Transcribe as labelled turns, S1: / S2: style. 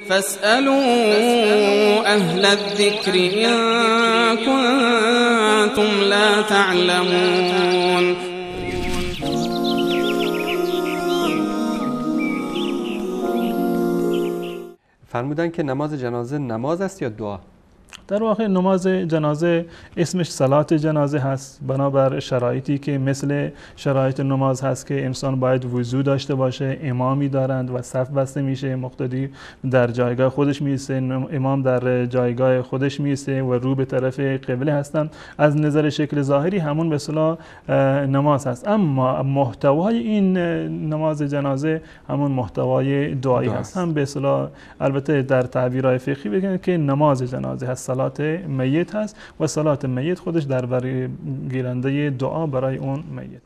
S1: فاسألوا أهل الذكر إن كنتم لا تعلمون.
S2: فرمودن که نماز جنازه نماز است یا دعا؟
S3: در واقع نماز جنازه اسمش صلات جنازه هست، بنابر شرایطی که مثل شرایط نماز هست که انسان باید وضو داشته باشه، امامی دارند و صف بسته میشه، مقتدی در جایگاه خودش میسته، امام در جایگاه خودش میسته و رو به طرف قبله هستند. از نظر شکل ظاهری همون به اصطلاح نماز هست، اما محتوای این نماز جنازه همون محتوای دعایی هست. هم به اصطلاح البته در تعبیرهای فقهی بگن که نماز جنازه هست، صلات میت هست و صلات میت خودش در برای گیرنده دعا برای اون میت.